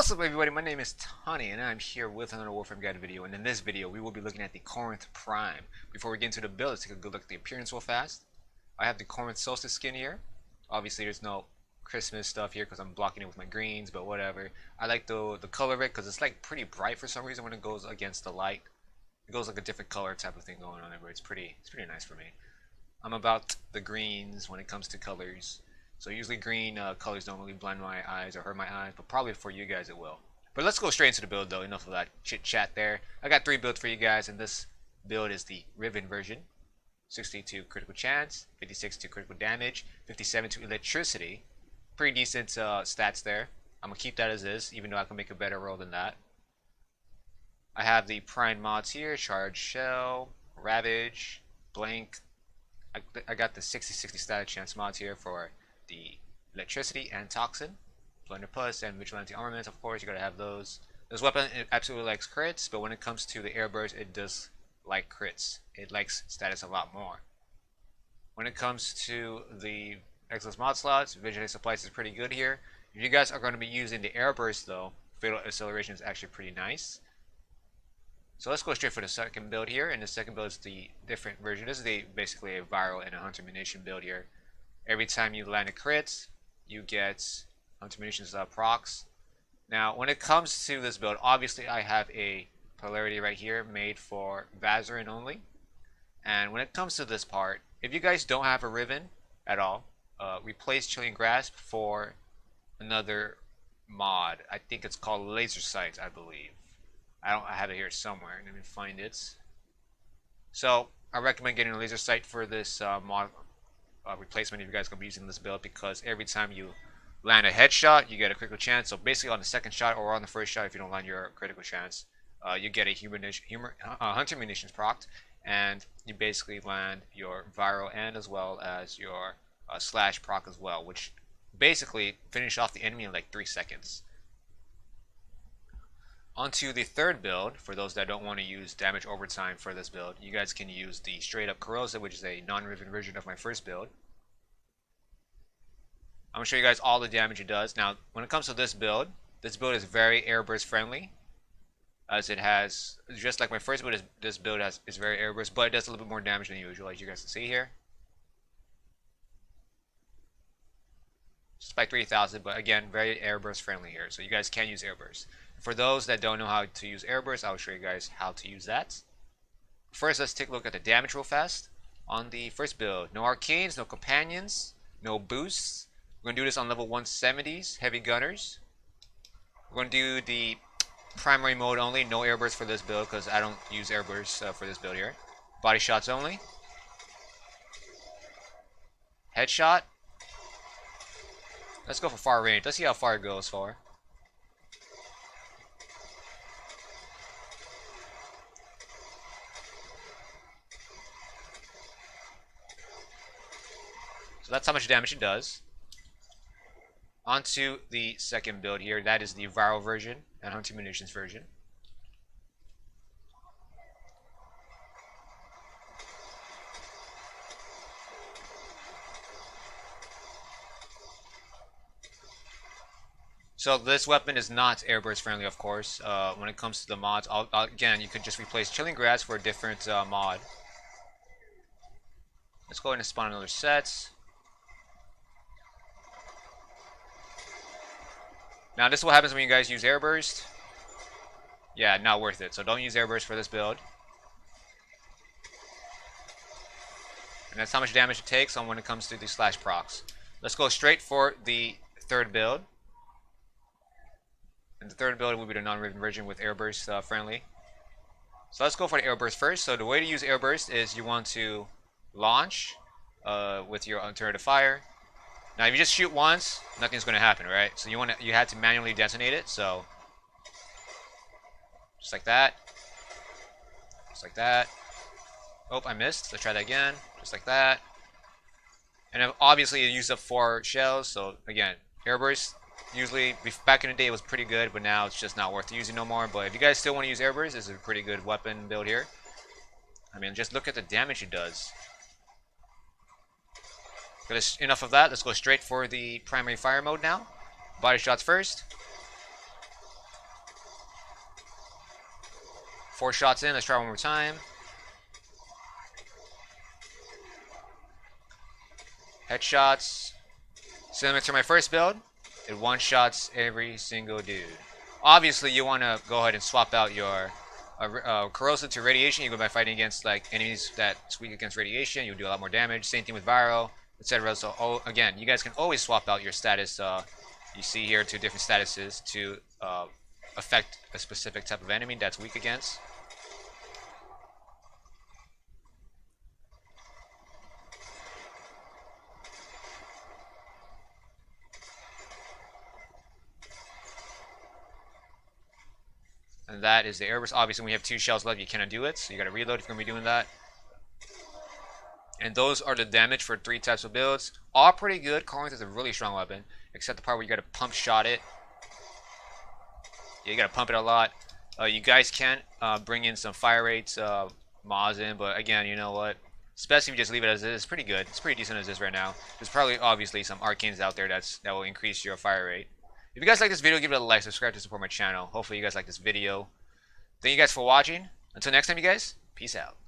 What's up everybody, my name is Tonny and I'm here with another Warframe guide video, and in this video we will be looking at the Corinth Prime. Before we get into the build, let's take a good look at the appearance real fast. I have the Corinth Solstice skin here. Obviously there's no Christmas stuff here because I'm blocking it with my greens, but whatever. I like the color of it because it's like pretty bright for some reason when it goes against the light. It goes like a different color type of thing going on there, but it's pretty nice for me. I'm about the greens when it comes to colors. So usually green colors don't really blind my eyes or hurt my eyes, but probably for you guys it will. But let's go straight into the build though, enough of that chit chat there. I got 3 builds for you guys, and this build is the Riven version. 62 critical chance, 56 to critical damage, 57 to electricity. Pretty decent stats there. I'm going to keep that as is, even though I can make a better roll than that. I have the prime mods here, Charge Shell, Ravage, Blank. I got the 60-60 static chance mods here for the electricity and toxin, Plunder Plus, and vigilante armaments. Of course, you gotta have those. This weapon it absolutely likes crits, but when it comes to the Airburst, it does like crits. It likes status a lot more. When it comes to the excellence mod slots, vigilante supplies is pretty good here. If you guys are going to be using the Airburst though, fatal acceleration is actually pretty nice. So let's go straight for the second build here, and the second build is the different version. This is basically a viral and a hunter munition build here. Every time you land a crit, you get hunter munitions procs. Now, when it comes to this build, obviously I have a polarity right here made for Vazarin only. And when it comes to this part, if you guys don't have a Riven at all, replace Chilling Grasp for another mod. I think it's called Laser Sight, I believe. I have it here somewhere. Let me find it. So I recommend getting a Laser Sight for this mod replacement if you guys are going to be using this build, because every time you land a headshot, you get a critical chance. So basically on the second shot or on the first shot, if you don't land your critical chance, you get a hunter munitions proc, and you basically land your viral and as well as your slash proc as well, which basically finish off the enemy in like 3 seconds. Onto the third build. For those that don't want to use damage overtime for this build, you guys can use the straight up corrosive, which is a non-riven version of my first build. I'm going to show you guys all the damage it does. Now, when it comes to this build is very Airburst friendly, as it has, just like my first build, this build is very Airburst, but it does a little bit more damage than usual, as you guys can see here. Just by 3,000, but again, very Airburst friendly here, so you guys can use Airburst. For those that don't know how to use Airburst, I'll show you guys how to use that. First, let's take a look at the damage real fast. On the first build, no arcanes, no companions, no boosts. We're going to do this on level 170s, heavy gunners. We're going to do the primary mode only, no Airburst for this build because I don't use Airburst for this build here. Body shots only. Headshot. Let's go for far range. Let's see how far it goes for. So that's how much damage it does. Onto the second build here. That is the viral version and hunter munitions version. So this weapon is not Airburst friendly, of course. When it comes to the mods, again, you could just replace Chilling Grass for a different mod. Let's go ahead and spawn another set. Now this is what happens when you guys use Airburst. Yeah, not worth it. So don't use Airburst for this build. And that's how much damage it takes on when it comes to the slash procs. Let's go straight for the third build. And the third build will be the non-riven version with Airburst friendly. So let's go for the Airburst first. So the way to use Airburst is you want to launch with your alternative fire. Now, if you just shoot once, nothing's going to happen, right? So you had to manually detonate it. So just like that, just like that. Oh, I missed. Let's try that again. Just like that. And obviously, it used up 4 shells. So again, Airburst usually back in the day it was pretty good, but now it's just not worth using no more. But if you guys still want to use Airburst, this is a pretty good weapon build here. I mean, just look at the damage it does. But enough of that. Let's go straight for the primary fire mode now. Body shots first. 4 shots in. Let's try one more time. Headshots. Similar to my first build, it one-shots every single dude. Obviously, you want to go ahead and swap out your corrosive to radiation. You go by fighting against like enemies that's weak against radiation. You'll do a lot more damage. Same thing with viral, etc. So again, you guys can always swap out your status. You see here 2 different statuses to affect a specific type of enemy that's weak against. And that is the Airburst. Obviously, when we have 2 shells left, you cannot do it, so you gotta reload if you're gonna be doing that. And those are the damage for 3 types of builds. All pretty good. Corinth is a really strong weapon, except the part where you gotta pump shot it. Yeah, you gotta pump it a lot. You guys can bring in some fire rates, mods in, but again, you know what? Especially if you just leave it as is, it's pretty good. It's pretty decent as is right now. There's probably obviously some arcanes out there that will increase your fire rate. If you guys like this video, give it a like, subscribe to support my channel. Hopefully you guys like this video. Thank you guys for watching. Until next time, you guys, peace out.